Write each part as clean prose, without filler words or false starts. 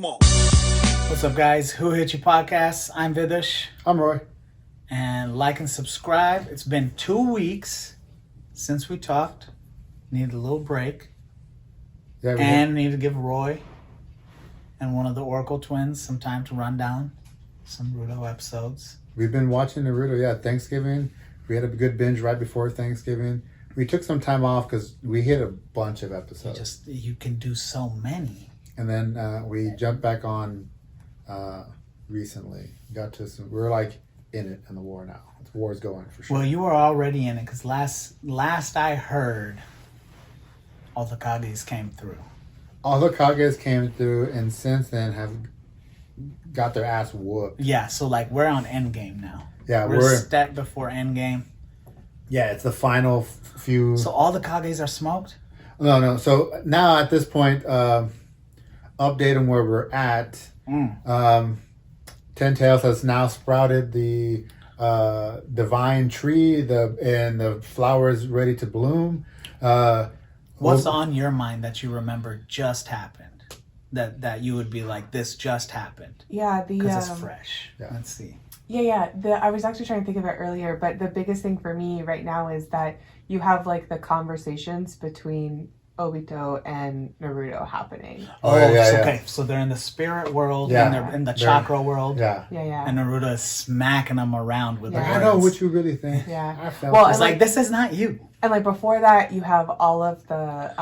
Come on. What's up, guys? Who Hit You Podcast? I'm Vidush. I'm Roy. And like and subscribe. It's been 2 weeks since we talked. Need a little break. Yeah, And need to give Roy and one of the Oracle twins some time to run down some Naruto episodes. we've been watching Naruto. Yeah, Thanksgiving. We had a good binge right before Thanksgiving. We took some time off because we hit a bunch of episodes. You can do so many. And then we jumped back on recently. Got to some. We're like in it in the war now. The war is going for sure. Well, you were already in it because last I heard, all the Kages came through. All the Kages came through, and since then have got their ass whooped. Yeah, so like we're on Endgame now. Yeah, we're a step before Endgame. Yeah, it's the final few. So all the Kages are smoked? No. So now at this point, update on where we're at. Ten Tails has now sprouted the divine tree, and the flowers ready to bloom. What's on your mind that you remember just happened? That you would be like, this just happened? Yeah, because it's fresh. Yeah. Let's see. Yeah. I was actually trying to think of it earlier, but the biggest thing for me right now is that you have like the conversations between Obito and Naruto happening. Okay. So they're in the spirit world, Yeah. and they're in the chakra world. Yeah. And Naruto is smacking them around with the Yeah. I words. know what you really think. Yeah. I felt Well, it. It's like, this is not you. And like before that, you have all of the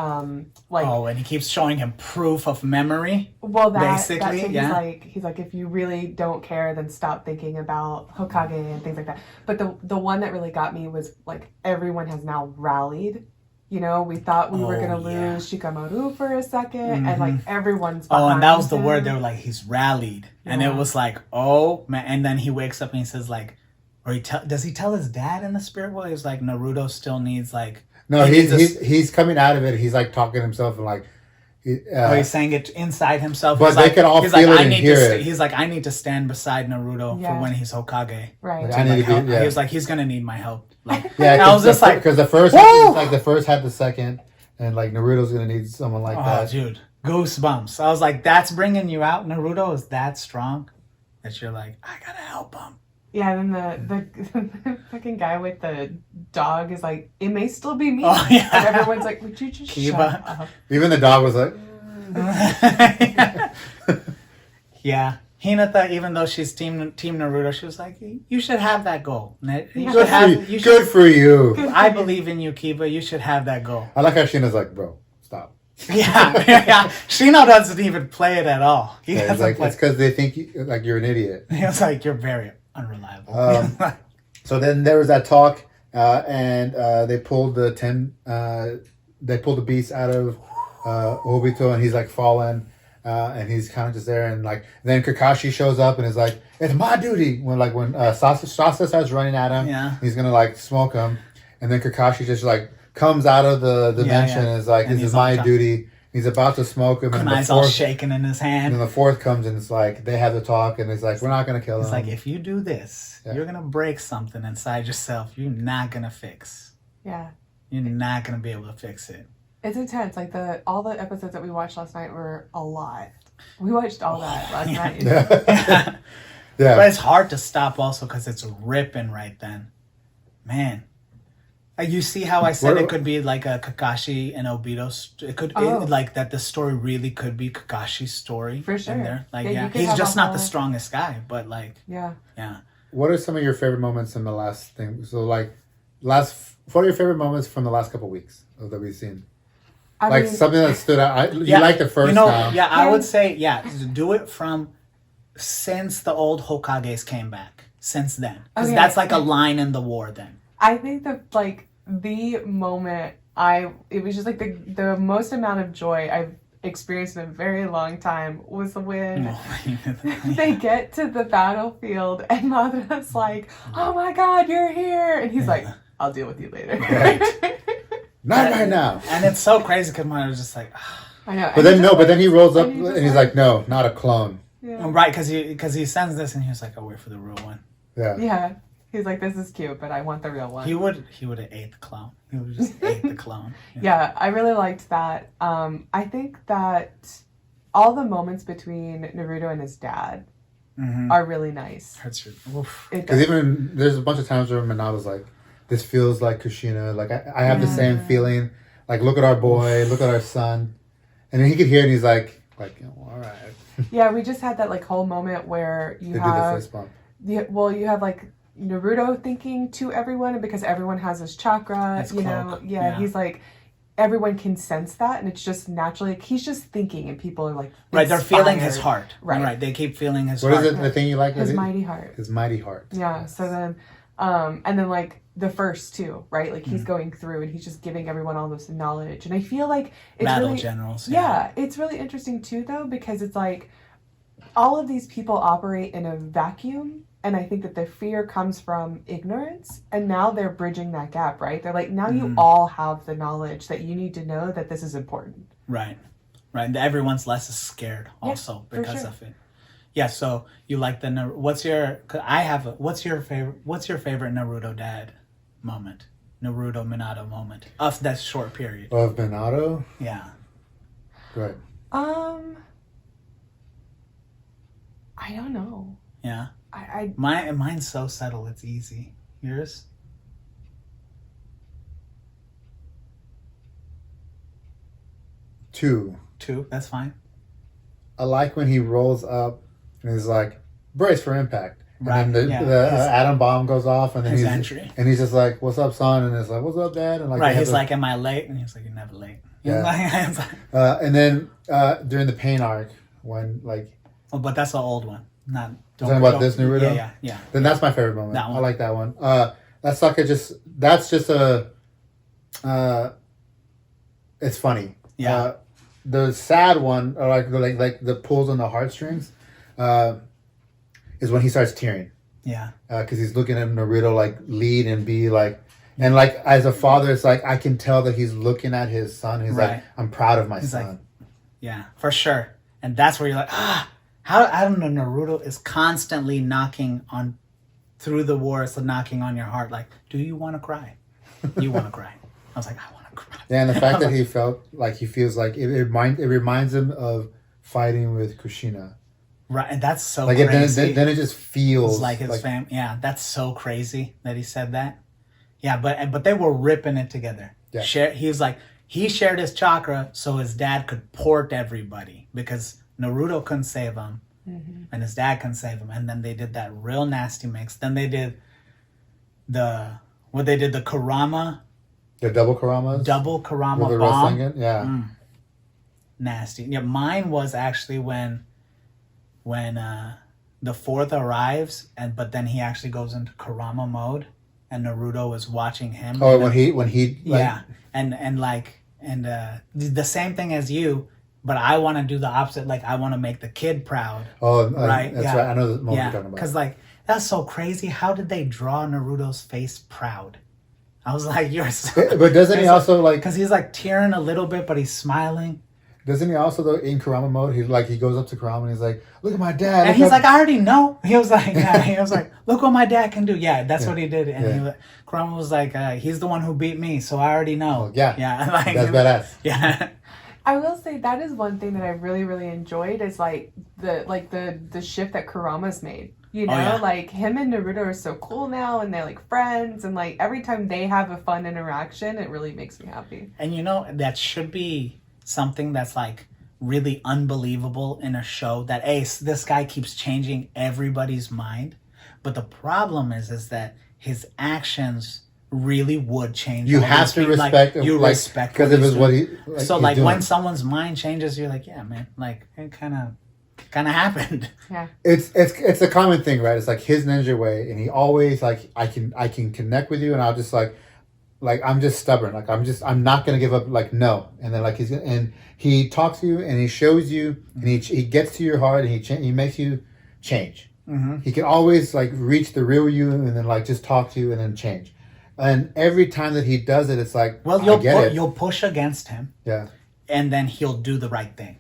and he keeps showing him proof of memory. well, basically, so yeah. He's like, if you really don't care, then stop thinking about Hokage and things like that. But the one that really got me was like everyone has now rallied. You know, we thought we were gonna lose Shikamaru for a second, and like everyone's behind and that was the him. word. They were like, he's rallied, and Yeah. it was like, oh man. And then he wakes up and he says like, does he tell his dad in the spirit world? He's like, Naruto still needs like. No, he's coming out of it. He's like talking to himself and like. He's saying it inside himself. But he's they like, can all he's feel like, it and hear it. He's like, I need to stand beside Naruto for when he's Hokage. Right. Like, I need to be, He was like, he's gonna need my help. Like, Yeah, I was just like, because the first woo! like the first had the second, and like Naruto's gonna need someone like that. Dude, goosebumps. I was like, that's bringing you out. Naruto is that strong that you're like, I gotta help him. Yeah, and then the fucking guy with the dog is like, it may still be me. Oh, yeah. And everyone's like, would you just Kiba. shut up? Even the dog was like, Yeah. Hinata, even though she's team Naruto, she was like, you should have that goal. good for you. I believe in you, Kiba. You should have that goal. I like how Shina's like, bro, stop. Yeah. Shino doesn't even play it at all. He Yeah, doesn't it's play. it's because they think you're an idiot. He was like, you're very unreliable. So then there was that talk, and they pulled the beast out of Obito, and he's like fallen, and he's kind of just there, and like then Kakashi shows up and is like, "It's my duty." When Sasa starts running at him, he's gonna like smoke him, and then Kakashi just like comes out of the dimension and is like, "This is my duty." He's about to smoke him, and Kunai's all shaking in his hand. And the fourth comes and it's like they have the talk, and it's like, we're not gonna kill him. It's like, if you do this, you're gonna break something inside yourself. You're not gonna fix. Yeah. You're not gonna be able to fix it. It's intense. Like all the episodes that we watched last night were a lot. We watched all that last night. Yeah. But it's hard to stop also because it's ripping right then. Man. You see how I said it could be like a Kakashi and Obito. It could like that. The story really could be Kakashi's story for sure. In there. Like he's just not the strongest guy, but like yeah. What are some of your favorite moments in the last thing? So like what are your favorite moments from the last couple of weeks that we've seen? I mean, something that stood out. You like the first time. Yeah, I would say do it from since the old Hokages came back. Since then, because that's like a line in the war. Then I think that like. The moment it was just like the most amount of joy I've experienced in a very long time was when they get to the battlefield and Madara's like, "Oh my God, you're here!" And he's like, "I'll deal with you later." Right. Not right now. And it's so crazy because Madara's just like, I know. But then he rolls up and he's like, "No, not a clone." Yeah. Right, because he sends this and he was like, "I'll wait for the real one." Yeah. He's like, this is cute, but I want the real one. He would have ate the clone. He would have just ate the clone. Yeah, I really liked that. I think that all the moments between Naruto and his dad are really nice. Because even there's a bunch of times where Minato's like, this feels like Kushina. Like I have the same feeling. Like, look at our boy, look at our son. And then he could hear it and he's like, all right. Yeah, we just had that like whole moment where you have did the fist bump. You have like Naruto thinking to everyone, and because everyone has his chakra, he's like, everyone can sense that, and it's just naturally like, he's just thinking, and people are like right, they're feeling his heart. Right, they keep feeling his heart. What is it? The thing you like? His mighty heart. His mighty heart. Yeah. So then, and then like the first two, right? Like he's going through and he's just giving everyone all this knowledge, and I feel like it's battle really, generals. Yeah, it's really interesting too, though, because it's like all of these people operate in a vacuum. And I think that the fear comes from ignorance. And now they're bridging that gap, right? They're like, now you all have the knowledge that you need to know that this is important. Right. And everyone's less scared also because of it. Yeah, so you like what's your favorite Naruto dad moment? Naruto Minato moment of that short period. Of Minato? Yeah. Right. I don't know. Yeah. Mine's so subtle, it's easy. Yours? Two, that's fine. I like when he rolls up and he's like, brace for impact. Right. And then the atom bomb goes off, and then he's just like, what's up, son? And it's like, what's up, dad? And like, he's like, am I late? And he's like, you're never late. Yeah. And then during the pain arc, when like... Oh, but that's the old one. Not... Talking about this Naruto? Yeah. Then that's my favorite moment. That one. I like that one. That's just a... it's funny. Yeah. The sad one, or like the pulls on the heartstrings, is when he starts tearing. Yeah. Because he's looking at Naruto like lead and be like... And like as a father, it's like I can tell that he's looking at his son. He's like, I'm proud of my son. Like, yeah, for sure. And that's where you're like, how, I don't know, Naruto is constantly knocking on, through the wars, knocking on your heart. Like, do you want to cry? You want to cry. I was like, I want to cry. Yeah, and the fact that he feels like it reminds him of fighting with Kushina. Right, and that's so like crazy. Then it just feels like his family. Yeah, that's so crazy that he said that. Yeah, but they were ripping it together. Yeah. He was like, he shared his chakra so his dad could port everybody because Naruto couldn't save him, and his dad couldn't save him. And then they did that real nasty mix. Then they did the Kurama. The double Kuramas? Double Kurama with the bomb. Rasengan? Yeah. Nasty. Yeah, mine was actually when the fourth arrives, but then he actually goes into Kurama mode, and Naruto is watching him. Oh, when he yeah, and the same thing as you. But I want to do the opposite. Like, I want to make the kid proud. Oh, right? That's right. I know the moment you're talking about. Because, like, that's so crazy. How did they draw Naruto's face proud? I was like, you're so... But doesn't he also, like... Because he's, like, tearing a little bit, but he's smiling. Doesn't he also, though, in Kurama mode, he goes up to Kurama and he's like, look at my dad. And he's like, I already know. He was like, look what my dad can do. Yeah, that's what he did. And Kurama was like, he's the one who beat me, so I already know. Oh, yeah. Yeah. Like, that's badass. Yeah. I will say that is one thing that I really, really enjoyed is like the shift that Kurama's made. You know, like him and Naruto are so cool now, and they're like friends, and like every time they have a fun interaction, it really makes me happy. And you know, that should be something that's like really unbelievable in a show that this guy keeps changing everybody's mind. But the problem is that his actions really would change. You have to respect. Like, you respect because it was what he. Like, so like when someone's mind changes, you're like, yeah, man, like it kind of happened. Yeah. It's a common thing, right? It's like his ninja way, and he always like I can connect with you, and I'll just like I'm just stubborn. Like I'm not gonna give up. Like no, and then like he talks to you and he shows you and he gets to your heart and he makes you change. Mm-hmm. He can always like reach the real you and then like just talk to you and then change. And every time that he does it, it's like, well, you'll push against him, and then he'll do the right thing,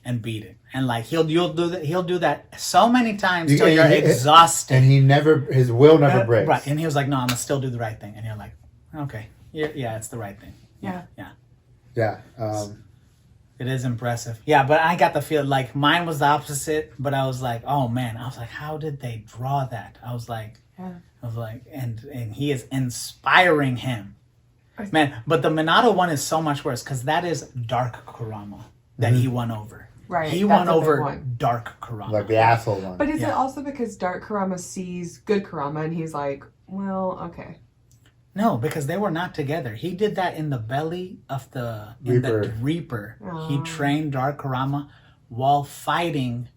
and beat it. And like he'll do that so many times till you're exhausted. And his will never breaks. Right. And he was like, no, I'm gonna still do the right thing. And you're like, okay, yeah, it's the right thing. Yeah. It is impressive. Yeah, but I got the feel like mine was the opposite, but I was like, oh man, I was like, how did they draw that? I was like, and he is inspiring him. Man, but the Minato one is so much worse because that is Dark Kurama that he won over. Right. He won over Dark Kurama. Like the asshole one. But is it also because Dark Kurama sees good Kurama and he's like, well, okay. No, because they were not together. He did that in the belly of the Reaper. Oh. He trained Dark Kurama while fighting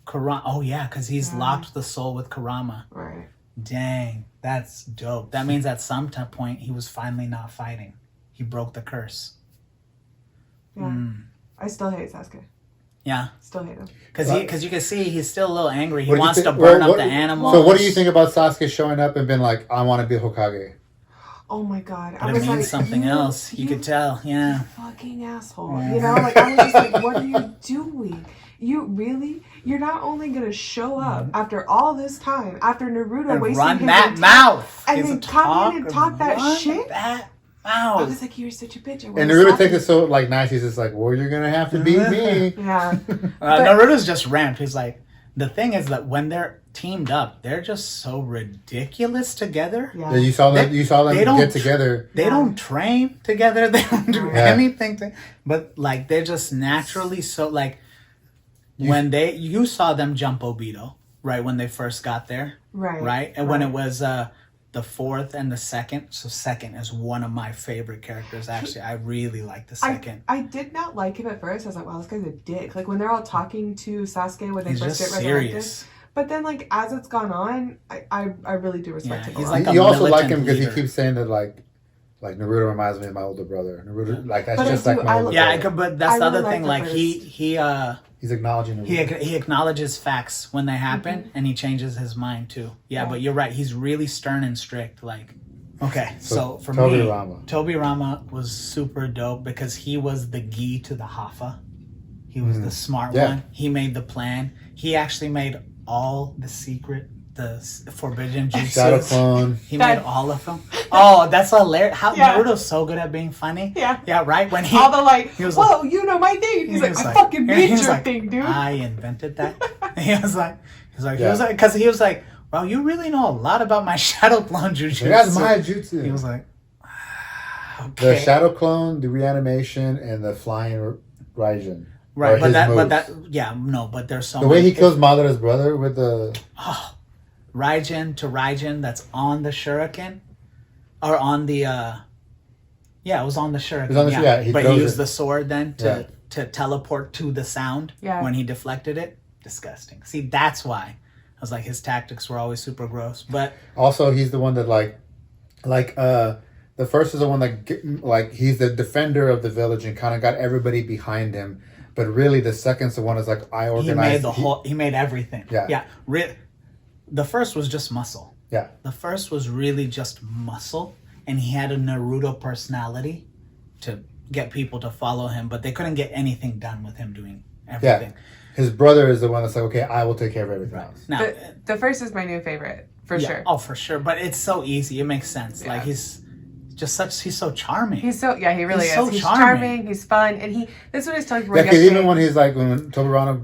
Kurama. Oh yeah, because he's locked the soul with Kurama. Right. Dang, that's dope. That means at some point he was finally not fighting. He broke the curse. Yeah. I still hate Sasuke. Yeah. Still hate him. Because you can see he's still a little angry. He wants to burn up the animals. So what do you think about Sasuke showing up and being like, I want to be Hokage? Oh my god. But it means something else. You could tell. Yeah. You fucking asshole. Yeah. You know, like I was just like, what are you doing? You're not only gonna show up after all this time, after Naruto and wasting run his that mouth, and then come in and talk that shit. That mouth. I was like, you're such a bitch. And Naruto takes it so like nice. He's just like, well, you're gonna have to beat me. Yeah. Naruto's just ramped. He's like, the thing is that when they're teamed up, they're just so ridiculous together. Yeah, you saw them. You saw them get together. They don't train together. They don't do anything. But like, they're just naturally so like. You saw them jump Obito, right, when they first got there. Right? And when it was the fourth and the second. So second is one of my favorite characters, actually. I really like the second. I did not like him at first. I was like, wow, this guy's a dick. Like, when they're all talking to Sasuke when they first get resurrected. But then, like, as it's gone on, I really do respect him. He's like you also like him because he keeps saying that, like Naruto reminds me of my older brother. Naruto, like, that's just like my older brother. But that's the other thing. Like, he's acknowledging Naruto. He acknowledges facts when they happen, and he changes his mind, too. Yeah, but you're right. He's really stern and strict. Like, okay, so for me, Tobirama was super dope because he was the gi to the Haffa. He was the smart one. He made the plan. He actually made all the forbidden jutsus. Shadow Clone. He made all of them. Oh, that's hilarious. How Naruto's so good at being funny. Yeah, right? When all the like, he was whoa, like, you know my thing. He's like, I fucking made your thing, dude. I invented that. He was like, because he was like, well, you really know a lot about my Shadow Clone jutsu. That's my jutsu. He was like, okay. The Shadow Clone, the reanimation, and the flying Raijin. Right, but there's so the way he kills Madara's brother with the Raijin that's on the Shuriken, or on the it was on the Shuriken. But he used the sword then to teleport to the sound when he deflected it. Disgusting. See, that's why I was like, his tactics were always super gross. But also, he's the one that the first is the one that like he's the defender of the village and kind of got everybody behind him. But really, the second's the one is like, I organized. He made everything. Yeah. The first was just muscle. Yeah. The first was really just muscle, and he had a Naruto personality to get people to follow him, but they couldn't get anything done with him doing everything. Yeah. His brother is the one that's like, okay, I will take care of everything else. Now, the first is my new favorite, for sure. Oh, for sure. But it's so easy. It makes sense. Yeah. Like, he's so charming. He really is. He's charming. He's fun, and this one is telling you. Yeah, because even when he's like, when Tobirama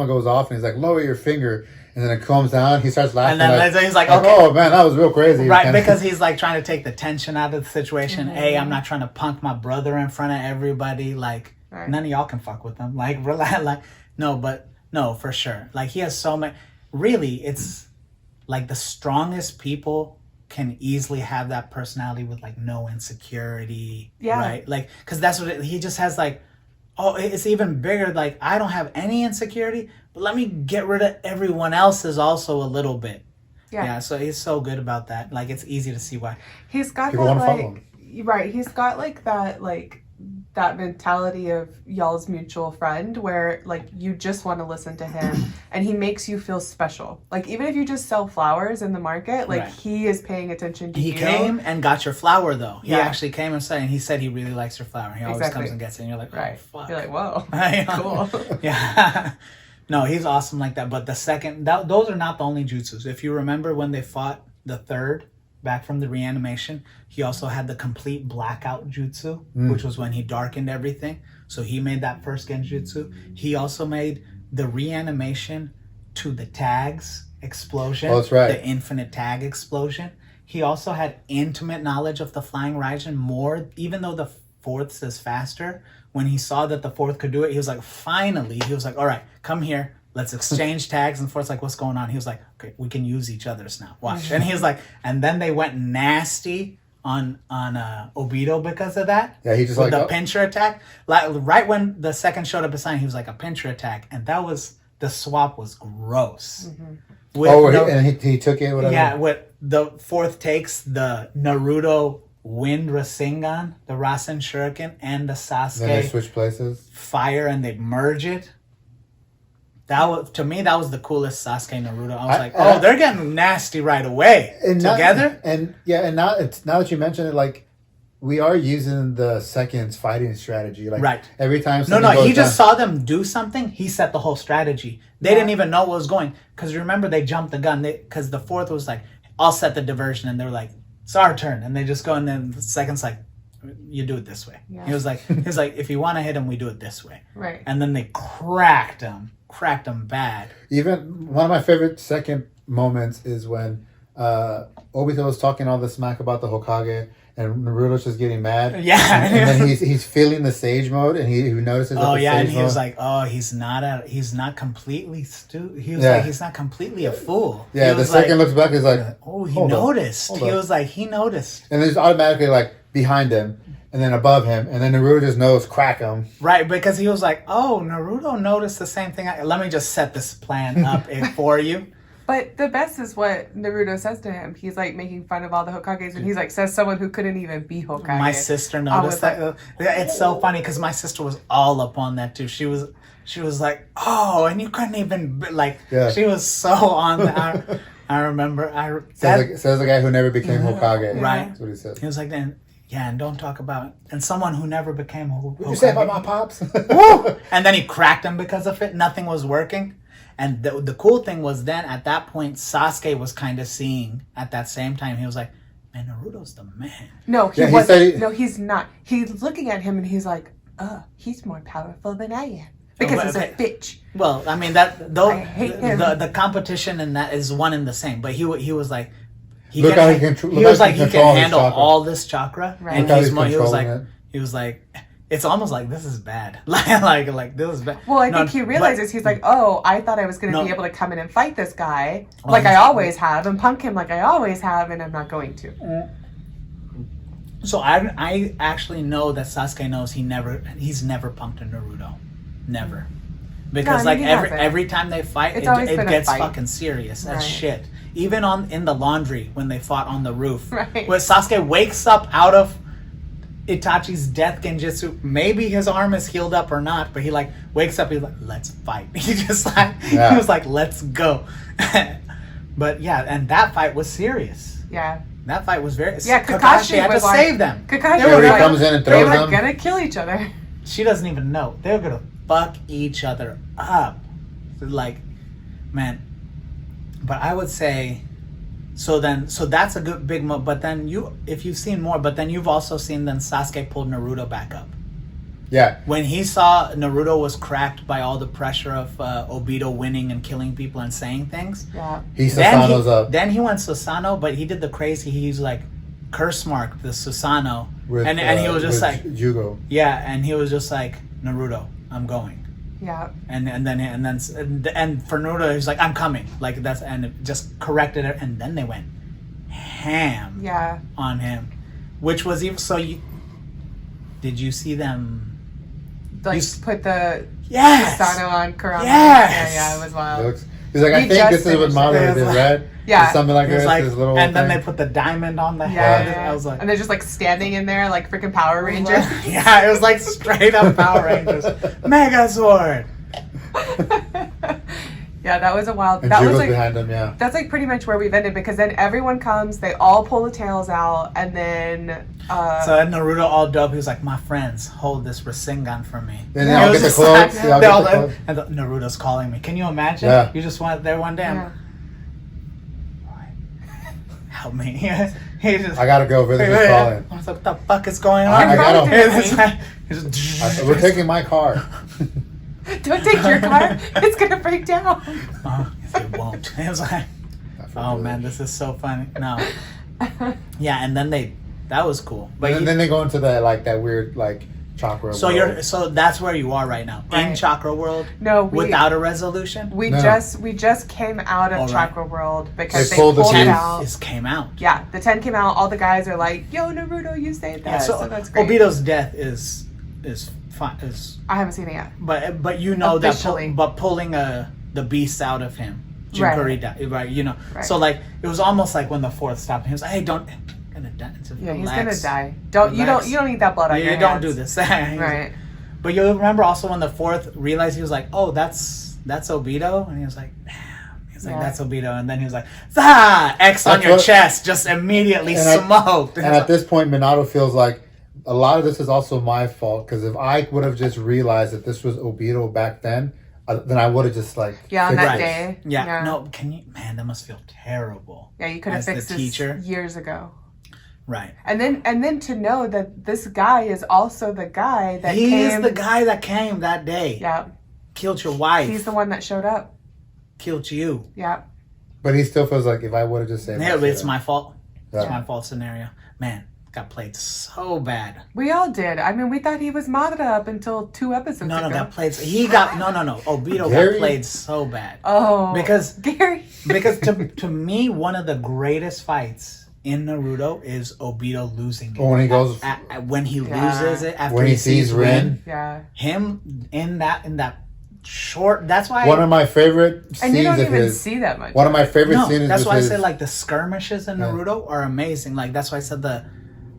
goes off, and he's like, lower your finger, and then it calms down. He starts laughing, and then he's like, okay. Oh man, that was real crazy. Right, because he's like trying to take the tension out of the situation. Hey, I'm not trying to punk my brother in front of everybody. Like, none of y'all can fuck with him. Like, relax. Like, no, for sure. Like, he has so many. Really, it's like the strongest people can easily have that personality with like no insecurity, right? Like, because that's what he just has. Like, oh, it's even bigger. Like, I don't have any insecurity, but let me get rid of everyone else's also a little bit. Yeah. So he's so good about that. Like, it's easy to see why he's got that. Like, he's got like that mentality of y'all's mutual friend where like you just want to listen to him and he makes you feel special. Like, even if you just sell flowers in the market, like he is paying attention to you. He came and got your flower though. He actually came and said he really likes your flower. He always comes and gets it, and you're like, oh, fuck. You're like, whoa. Cool. Yeah. No, he's awesome like that. But the second, those are not the only jutsus. If you remember when they fought the third, back from the reanimation. He also had the complete blackout jutsu, which was when he darkened everything. So he made that first genjutsu. He also made the reanimation to the tags explosion. Oh, that's right. The infinite tag explosion. He also had intimate knowledge of the flying Raijin more, even though the fourth is faster. When he saw that the fourth could do it, he was like, finally, he was like, all right, come here. Let's exchange tags. And fourth's like, what's going on? He was like, okay, we can use each other's now. Watch. And he was like, and then they went nasty on Obito because of that. Yeah, he just with like the pincher attack. Like right when the second showed up beside him, he was like a pincher attack, and that was the swap was gross. He took it. Whatever. Yeah, with the fourth takes the Naruto Wind Rasengan, the Rasen Shuriken, and the Sasuke. Then they switch places. Fire, and they merge it. That was, to me, that was the coolest Sasuke Naruto. I was like, they're getting nasty right away together. Now that you mention it, like we are using the second's fighting strategy. Like right. Every time. He just saw them do something. He set the whole strategy. They didn't even know what was going. Because remember, they jumped the gun. Because the fourth was like, I'll set the diversion, and they were like, it's our turn, and they just go, and then the second's like, you do it this way. Yeah. He was like, if you want to hit him, we do it this way. Right. And then they cracked him bad. Even one of my favorite second moments is when Obito was talking all the smack about the Hokage, and Naruto's just getting mad. Yeah. And then he's feeling the sage mode, and he notices. Oh yeah, and he was like, he's not completely He was like, he's not completely a fool. Yeah, the second looks back, he's like, he noticed. He was like, he noticed. And then he's automatically like behind him, and then above him, and then Naruto just knows, crack him. Right, because he was like, Naruto noticed the same thing. Let me just set this plan up for you. But the best is what Naruto says to him. He's like making fun of all the Hokages, and he's like, says someone who couldn't even be Hokage. My sister noticed that. It's so funny because my sister was all up on that too. She was like, and you couldn't even she was so on that. I remember. Says the guy who never became Hokage. Right. That's what he said. He was like, and don't talk about and someone who never became Hokage. What you say about my pops? Woo! And then he cracked him because of it. Nothing was working. And the cool thing was then at that point, Sasuke was kind of seeing at that same time. He was like, man, Naruto's the man. No, he wasn't. No, he's not. He's looking at him and he's like, he's more powerful than I am. Because he's a bitch. Well, I mean, I hate him. The competition in that is one and the same. But he was like, he was like, he can handle all this chakra. Right. And he was like, it's almost like this is bad. like this is bad. Well, I think he realizes he's like, I thought I was going to be able to come in and fight this guy like I always have and punk him like I always have, and I'm not going to. So I actually know that Sasuke knows he's never punked a Naruto, never, because every time they fight, it gets fucking serious as shit. Even in the laundry when they fought on the roof, right. Where Sasuke wakes up out of Itachi's death genjutsu, maybe his arm is healed up or not, but he wakes up, he's like, let's fight. He just he was like, let's go. But yeah, and that fight was serious. Yeah. That fight was very serious. Yeah, Kakashi had to save them. Kakashi comes in and throws them. They were gonna kill each other. She doesn't even know. They were gonna fuck each other up. Man. But I would say so that's a good big but then if you've seen more, but then you've also seen then Sasuke pulled Naruto back up. Yeah. When he saw Naruto was cracked by all the pressure of Obito winning and killing people and saying things. Yeah. He Susanoo's up. Then he went Susanoo, but he did the crazy, he's like curse marked the Susanoo. And he was just like Jugo. Yeah, and he was just like, Naruto, I'm going. Yeah. And for Naruto, he's like, I'm coming. And it just corrected it, and then they went ham on him. Which was even did you see them put the Susanoo on Kurama? Yes. Yeah, it was wild. He's like, I think this is what Madara did, right? Yeah. Something like this. And then they put the diamond on the head. Yeah. I was like, and they're just standing in there like freaking Power Rangers. Yeah, it was like straight up Power Rangers. Mega Sword. Yeah, that was a wild. And that was behind them, yeah. That's pretty much where we've ended, because then everyone comes, they all pull the tails out, and then. So Naruto all dope. He was like, "My friends, hold this Rasengan for me." Then they all get the clothes. And Naruto's calling me. Can you imagine? Yeah. You just went there one day. Yeah. How help me. He just, I gotta go. Vidush is calling. I was like, what the fuck is going on? I gotta. We're We're taking my car. Don't take your car. It's gonna break down. It won't. It was like, oh man, this is so funny. No. Yeah, and then that was cool. But and then they go into that weird chakra. So world. so that's where you are right now, right. in chakra world. No, without a resolution. We just came out of chakra world because they pulled it out. It came out. Yeah, the 10 came out. All the guys are like, "Yo, Naruto, you saved that." Yeah, so that's great. Obito's death is fine. I haven't seen it yet. But you know officially. But pulling the beast out of him, Jinkuri died, right? You know, right. So it was almost like when the fourth stopped. He was like, "Hey, don't." Gonna die. Yeah, he's gonna die. You don't need that blood on your hands. Don't do this. Right. But you remember also when the fourth realized, he was like, "Oh, that's Obito," and he was like, "Damn." He's like, "That's Obito," and then he was like, X on your chest, just immediately smoked. And at this point, Minato feels like a lot of this is also my fault, because if I would have just realized that this was Obito back then I would have just on that day. Yeah. No, man, that must feel terrible. Yeah, you could have fixed this years ago. Right. And then to know that this guy is also the guy that He's the guy that came that day. Yeah. Killed your wife. He's the one that showed up. Killed you. Yeah. But he still feels like if I would have just said it's my fault. Yeah. It's my fault scenario. Man, got played so bad. We all did. I mean, we thought he was Madara up until 2 episodes ago. No, got played. No. Obito got played so bad. Oh. Because Gary. Because to me, one of the greatest fights in Naruto is Obito losing it. When he goes, when he loses it after when he sees Rin. Yeah. Him in that short. That's why one of my favorite scenes. And you don't even see that much. One of my favorite scenes. That's why I say the skirmishes in Naruto are amazing. That's why I said the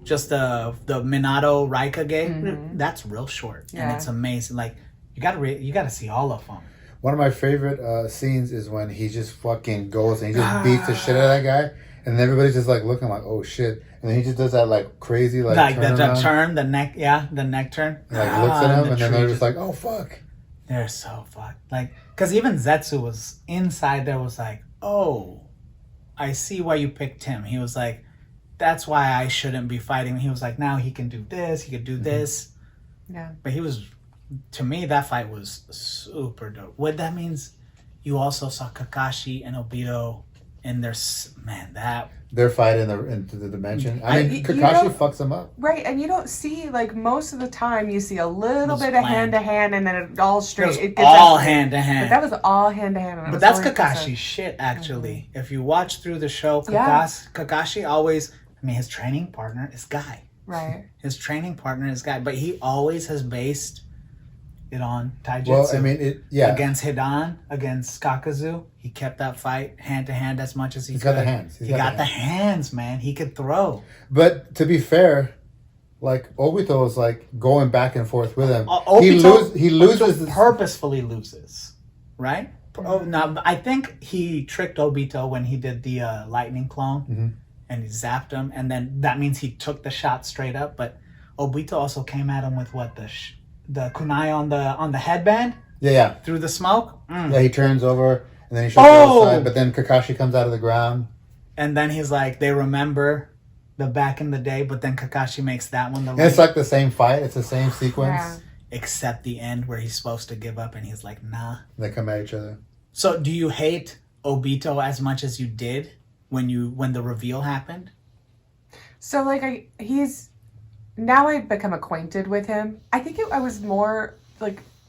Minato Raikage. Mm-hmm. That's real short and it's amazing. You gotta see all of them. One of my favorite scenes is when he just fucking goes and he just beats the shit out of that guy. And everybody's just looking oh shit, and then he just does that crazy the turn, the neck turn. And, looks at him, and then they're just oh fuck. They're so fucked. Because even Zetsu was inside there was oh, I see why you picked him. He was like, that's why I shouldn't be fighting. He was like, now he can do this, he could do this. Yeah. But to me, that fight was super dope. What that means, you also saw Kakashi and Obito. And their fight into the dimension. I mean, Kakashi fucks them up. Right, and you don't see most of the time you see a little bit of hand to hand, and then it all straight. It gets all hand to hand. But that was all hand to hand. But that's Kakashi's shit, actually. Mm-hmm. If you watch through the show, Kakashi always. I mean, his training partner is Guy. Right. His training partner is Guy, but he always has based it on taijutsu. Well, I mean, against Hidan, against Kakazu, he kept that fight hand to hand as much as he could. Got the hands. He got the hands, man. He could throw. But to be fair, Obito is going back and forth with him. He loses. Purposefully loses, right? Oh, no, I think he tricked Obito when he did the lightning clone, and he zapped him, and then that means he took the shot straight up. But Obito also came at him with the kunai on the headband. Yeah. Through the smoke. Yeah, he turns over and then he shows the outside, but then Kakashi comes out of the ground. And then he's they remember the back in the day, but then Kakashi makes that one and it's the same fight. It's the same sequence. Yeah. Except the end where he's supposed to give up and he's like, nah. They come at each other. So do you hate Obito as much as you did when the reveal happened? So he's... Now I've become acquainted with him. I think I was more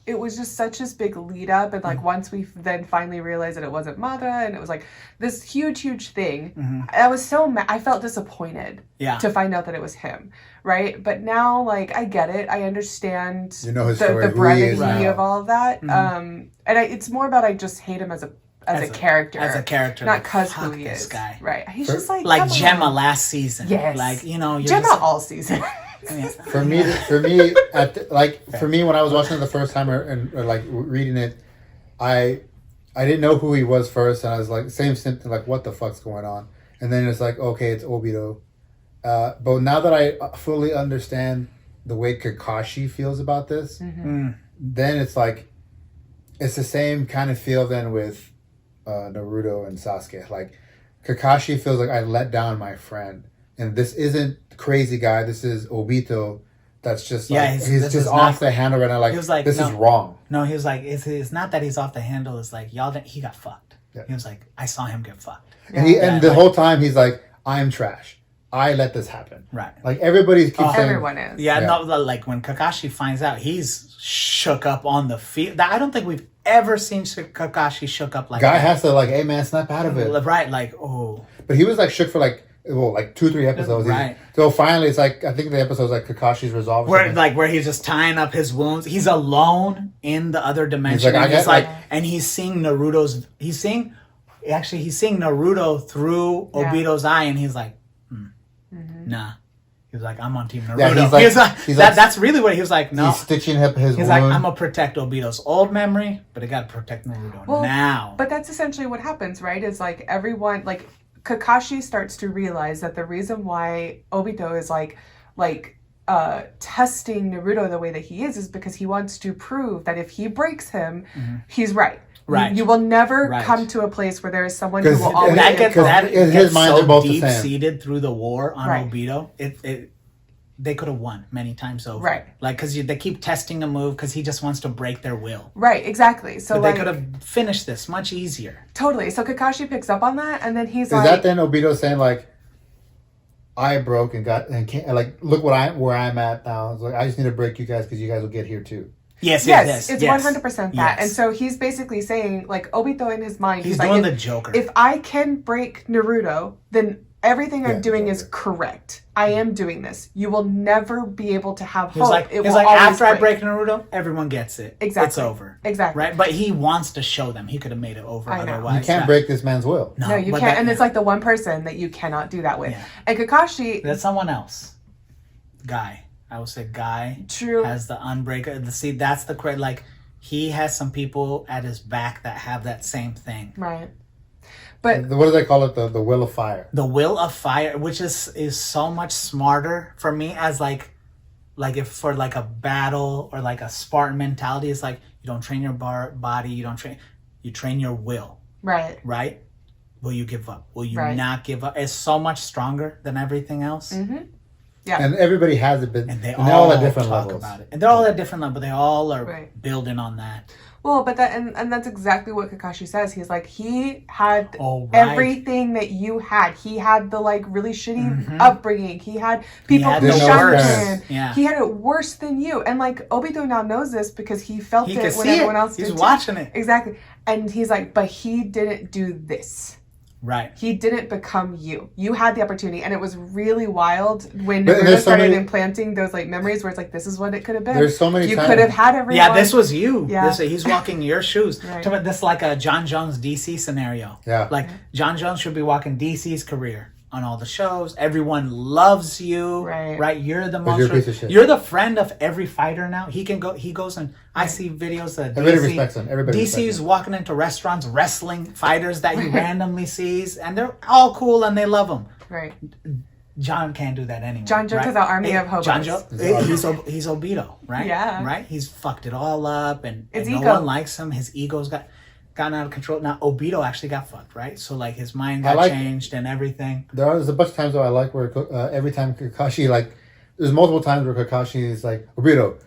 it was just such this big lead up, and once we then finally realized that it wasn't Mada, and it was this huge thing. Mm-hmm. I was so I felt disappointed to find out that it was him, right? But now I get it. I understand his story, the brevity of all of that. Mm-hmm. And it's more about I just hate him as a character. As a character. Not because who he is. Guy. Right. He's just like Gemma last season. Yes. You're Gemma all season. For me, for me, when I was watching it the first time or reading it, I didn't know who he was first, and I was same symptom, what the fuck's going on? And then it's okay, it's Obito. But now that I fully understand the way Kakashi feels about this, then it's it's the same kind of feel then with Naruto and Sasuke. Kakashi feels like I let down my friend, and this isn't crazy guy. This is Obito. That's just like, he's just off the handle right now. Like, he was like, this is wrong. No, he was like, it's not that he's off the handle. It's like he got fucked. Yeah. He was like, I saw him get fucked. And the whole time he's like, I'm trash. I let this happen. Right. Like everybody keeps saying, everyone is. Yeah, no, like when Kakashi finds out, he's shook up on the field. I don't think we've ever seen Kakashi shook up like Guy that. has to like, hey man, snap out of it. Right, like, oh. But he was like shook for like 2-3 episodes. Right. So finally it's like, I think the episode's like Kakashi's resolved. Where he's just tying up his wounds. He's alone in the other dimension. And he's seeing Naruto's, he's seeing Naruto through Obito's eye, and he's like, nah. He was like, I'm on Team Naruto. Yeah, that's really what he was like. No, he's stitching up his wound. He's like, I'm gonna protect Obito's old memory, but I gotta protect Naruto now. But that's essentially what happens, right? Is like everyone, like Kakashi starts to realize that the reason why Obito is testing Naruto the way that he is because he wants to prove that if he breaks him, he's right. Right. You will never come to a place where there is someone who will always his minds are both deep seated through the war on Obito. They could have won many times over. Right. Like, because they keep testing the move because he just wants to break their will. Right, exactly. So but they could have finished this much easier. Totally. So Kakashi picks up on that, and then he's like... Is that then Obito saying, like, I broke and can't, like, look where I'm at now. It's like, I just need to break you guys because you guys will get here too. Yes, it's 100% that. Yes. And so he's basically saying, like, Obito in his mind, he's doing the Joker. If I can break Naruto, then everything I'm doing is correct. I am doing this. You will never be able to have hope. He's like after I break Naruto, everyone gets it. Exactly. It's over. Exactly. Right? But he wants to show them. He could have made it over otherwise. You can't break this man's will. No, you can't. And it's like the one person that you cannot do that with. Yeah. And Kakashi... That's someone else. Guy. I would say Guy has the unbreaker. See, that's the credit. Like, he has some people at his back that have that same thing. Right. But what do they call it? The will of fire. The will of fire, which is so much smarter for me as like if for like a battle or like a Spartan mentality. It's like you don't train your body, you train your will. Right. Right. Will you give up? Will you not give up? It's so much stronger than everything else. Mm-hmm. Yeah. And everybody has it, and they all at different talk levels. About it. And they're all at different levels, but they all are building on that. Well, but and that's exactly what Kakashi says. He's like, he had everything that you had. He had the like really shitty upbringing. He had people who shunned him. Yeah. He had it worse than you. And like Obito now knows this because he felt it when everyone else did. He's watching it. Exactly. And he's like, but he didn't do this. Right. He didn't become you. You had the opportunity, and it was really wild when Naruto started implanting those like memories where it's like, this is what it could have been. There's so many you could have had everyone. Yeah, this was you. Yeah. He's walking your shoes. Right. This like a John Jones DC scenario. Yeah. Like John Jones should be walking DC's career on all the shows. Everyone loves you. Right. You're the most. You're the friend of every fighter now. He goes and I see videos that everybody respects him. DC's walking into restaurants, wrestling fighters that he randomly sees, and they're all cool and they love him. Right. John can't do that anymore. John Jones has an army of hobos. John Jones, he's Obito, right? Yeah. Right. He's fucked it all up, and no one likes him. His ego's gotten out of control. Now Obito actually got fucked, right? So like his mind got changed and everything. There was a bunch of times where I like where every time Kakashi there's multiple times where Kakashi is like, Obito,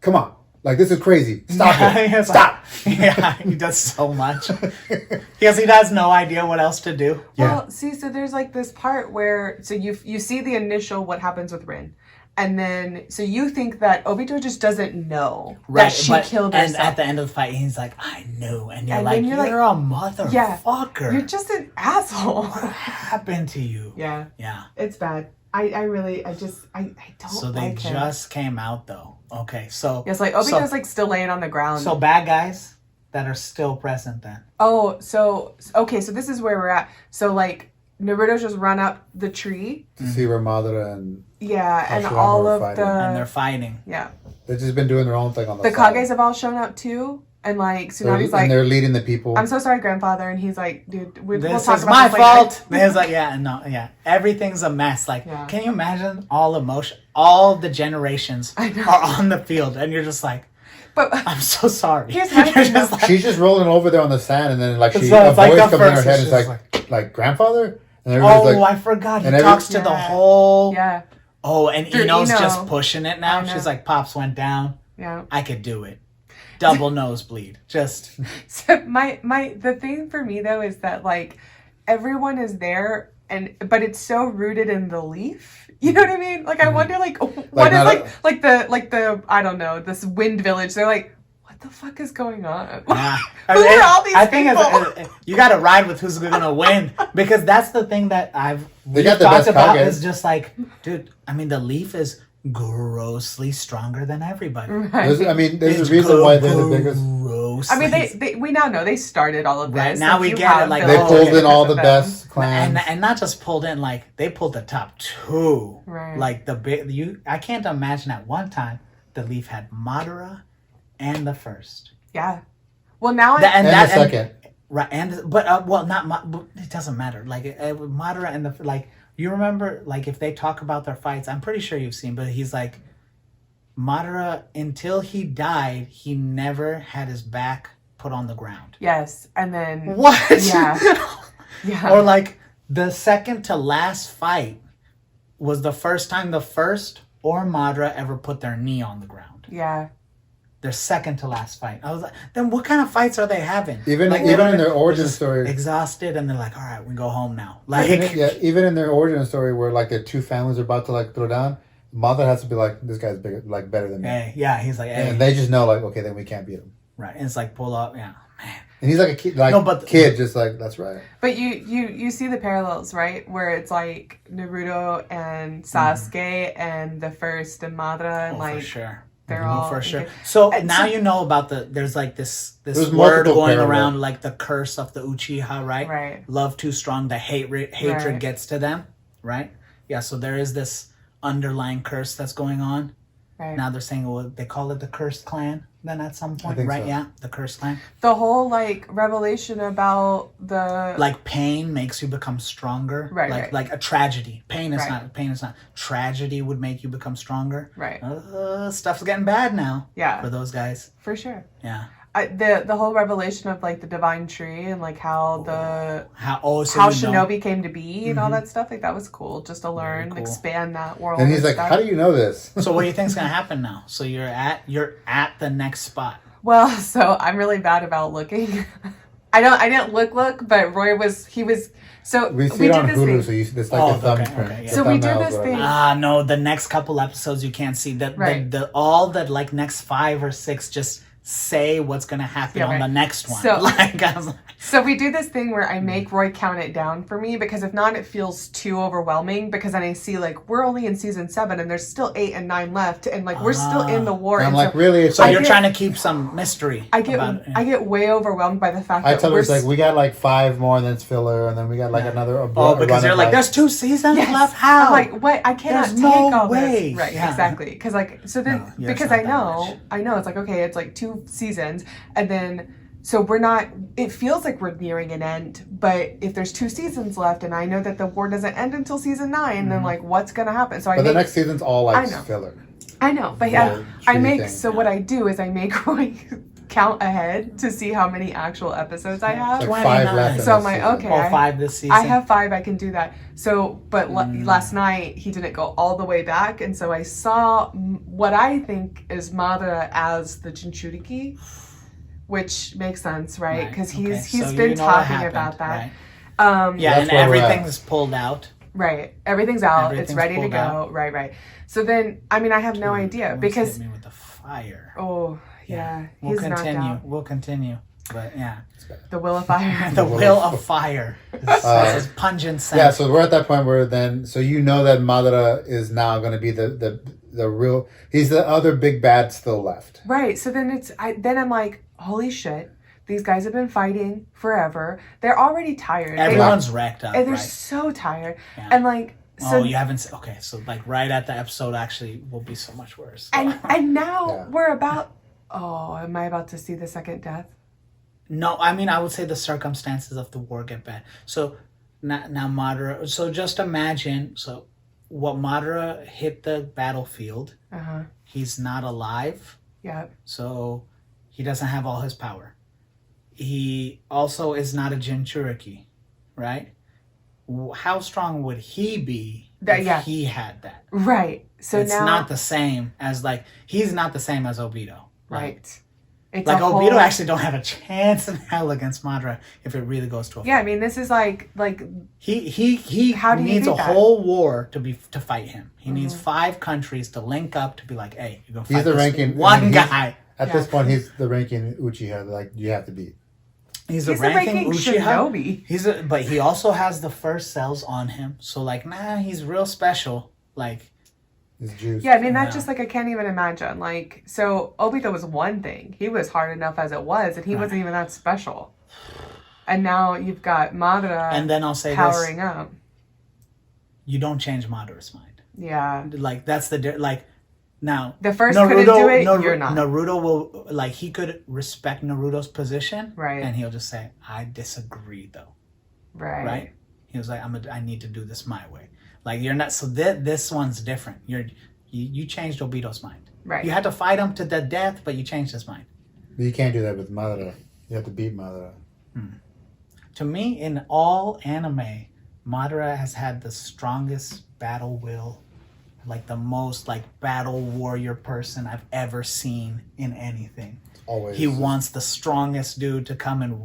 come on, like this is crazy, stop it, stop. Yeah, he does so much because he has no idea what else to do. Well, see, so there's like this part where you see the initial what happens with Rin. And then, so you think that Obito just doesn't know that she killed herself. And at the end of the fight, he's like, I knew. And you're like, you're a motherfucker. You're just an asshole. What happened to you? Yeah. Yeah. It's bad. I don't So they just came out, though. Okay, so... Yes, like, Obito's, like, still laying on the ground. So bad guys that are still present, then. Oh, so... Okay, so this is where we're at. So, like, Naruto's just run up the tree. To see where Madara and... Yeah, and all of the... And they're fighting. Yeah. They've just been doing their own thing on the side. Kages have all shown up, too. And, like, Tsunade's like... And they're leading the people. I'm so sorry, grandfather. And he's like, dude, we'll talk about this my fault. Later. He's like, yeah. Everything's a mess. Like, can you imagine all the generations are on the field. And you're just like... But I'm so sorry. Here's my thing. She's just rolling over there on the sand, and then like a voice comes in her head and it's like grandfather? And everybody's I forgot. He talks to the whole. Yeah. Oh, and Through Eno's Eno. just pushing it now. She's like, Pops went down. Yeah. I could do it. Double nosebleed. Just. So the thing for me though is that like everyone is there but it's so rooted in the leaf. You know what I mean? Like I wonder like what is like the I don't know, this wind village. They're like, what the fuck is going on? Yeah. Who are all these people? You got to ride with who's going to win, because that's the thing that we've got the talked best about Kage. is just like, dude, I mean, the leaf is grossly stronger than everybody. Right. There's a reason why they're the biggest. I mean, they we now know they started all of this. Right, now we get it. Like they pulled in all the best clans, and not just pulled in, like they pulled the top two. Right. Like I can't imagine at one time the leaf had Madara and the first. Yeah. Well, now and the second. Right, it doesn't matter. Like Madara and the like. You remember, like, if they talk about their fights, I'm pretty sure you've seen, but he's like, Madara, until he died, he never had his back put on the ground. Yes, and then... What? Yeah. Yeah. Or, like, the second to last fight was the first time the first or Madara ever put their knee on the ground. Yeah. Their second to last fight. I was like, then what kind of fights are they having? Even in their origin story, exhausted, and they're like, all right, we go home now. Like, even in their origin story, where like the two families are about to like throw down, mother has to be like, this guy's bigger, like better than me. Hey, yeah, he's like, hey. And they just know, like, okay, then we can't beat him. Right, and it's like pull up, yeah, man. And he's like a kid, kid, just like that's right. But you see the parallels, right? Where it's like Naruto and Sasuke and the first and Madara, and like for sure. They're all for sure. So now you know about there's like this word going around, like the curse of the Uchiha, right? Right. Love too strong, the hatred gets to them, right? Yeah. So there is this underlying curse that's going on. Right. Now they're saying, well, they call it the cursed clan. Then at some point, right? So. Yeah, the cursed clan. The whole like revelation about the like pain makes you become stronger. Right. Like a tragedy. Pain is not. Tragedy would make you become stronger. Right. Stuff's getting bad now. Yeah. For those guys. For sure. Yeah. The whole revelation of like the divine tree and like how Shinobi came to be and all that stuff, like that was cool just to learn, expand that world. And he's like, how do you know this? So what do you think's gonna happen now? So you're at the next spot. Well, so I'm really bad about looking. I didn't look, but Roy was. So we see it on Hulu, so it's like a thumbprint. Okay, yeah. So we do this thing. No, the next couple episodes you can't see that. Right. The all the like next 5 or 6 just say what's gonna happen on the next one. So, so we do this thing where I make Roy count it down for me, because if not, it feels too overwhelming. Because then I see like we're only in season 7 and there's still 8 and 9 left, and like we're still in the war. And I'm like, so really? So you're trying to keep some mystery. I get way overwhelmed by the fact that I tell her it's like we got like 5 more, and then it's filler, and then we got like another. Because you're like, there's 2 seasons left. How? I'm like, what? I cannot there's take no all way. this. Right, exactly. Because like, so then because I know it's like, okay, it's like 2 seasons. And then, so it feels like we're nearing an end, but if there's 2 seasons left and I know that the war doesn't end until season 9, then like, what's going to happen? So the next season's all like filler. I know, but what I do is I make Roy count ahead to see how many actual episodes I have. Like 5 left. So I'm like, okay. 5 this season. I have 5, I can do that. So, but last night he didn't go all the way back, and so I saw what I think is Madara as the Jinchuriki. Which makes sense, right? Because he's been talking about that. Right. And everything's pulled out. Right. Everything's out. It's ready to go. Out. Right. So then, I mean, I have no idea because hit me with the fire. Oh yeah. We'll continue. We'll continue. But yeah, the will of fire. The will of fire. Is pungent scent. Yeah. So we're at that point where so you know that Madara is now going to be the real. He's the other big bad still left. Right. So then I'm like, holy shit, these guys have been fighting forever. They're already tired. Everyone's wrecked up. And they're so tired. Yeah. And like, so. You haven't. Okay, so like right at the episode actually will be so much worse. And now we're about. Oh, am I about to see the second death? No, I mean, I would say the circumstances of the war get bad. So now Madara. So just imagine. So what Madara hit the battlefield. He's not alive. Yeah. So he doesn't have all his power. He also is not a Jinchuriki, right? how strong would he be if he had that? Right. So it's not the same as like he's not the same as Obito. Right. It's like Obito actually don't have a chance in hell against Madara if it really goes to a fight. Yeah, I mean this is like he how do you needs do a that? whole war to fight him. He needs 5 countries to link up to be like, hey, you're gonna fight he's the ranking one guy. At this point, he's the ranking Uchiha. Like you have to beat. He's the ranking Uchiha. Shinobi. But he also has the first cells on him. So like, he's real special. Like. Juice. Yeah, I mean that's just like I can't even imagine. Like, so Obito was one thing. He was hard enough as it was, and he wasn't even that special. And now you've got Madara. And then I'll say powering up. You don't change Madara's mind. Yeah. Like that's now the first couldn't do it. You're not. Naruto will he could respect Naruto's position, right? And he'll just say, "I disagree, though." Right. He was like, I need to do this my way. Like you're not. So this one's different. You changed Obito's mind. Right. You had to fight him to the death, but you changed his mind. But you can't do that with Madara. You have to beat Madara. To me, in all anime, Madara has had the strongest battle will, like the most like battle warrior person I've ever seen in anything. Always. He wants the strongest dude to come and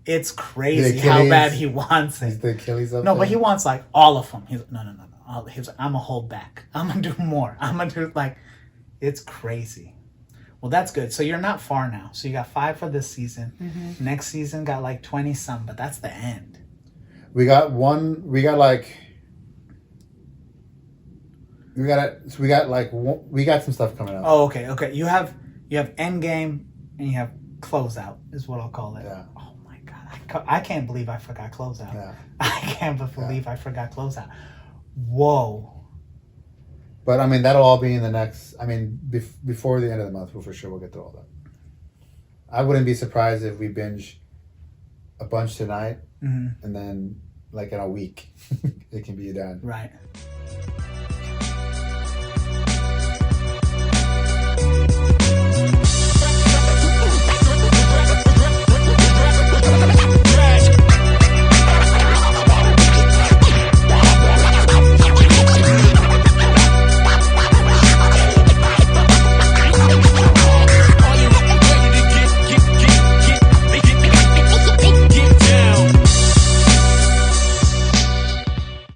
it's crazy how bad he wants it. He's the Achilles of but he wants like all of them. He's no. He's like, I'm gonna hold back. I'm gonna do more. I'm gonna do it's crazy. Well, that's good. So you're not far now. So you got 5 for this season. Mm-hmm. Next season got like 20 some, but that's the end. We got some stuff coming out. Oh, okay. You have Endgame and you have Closeout is what I'll call it. Yeah. Oh my god, I can't believe I forgot Closeout. Yeah. I can't believe I forgot Closeout. Whoa. But I mean, that'll all be in the next. I mean, before the end of the month, we'll get through all that. I wouldn't be surprised if we binge a bunch tonight, and then like in a week, it can be done. Right.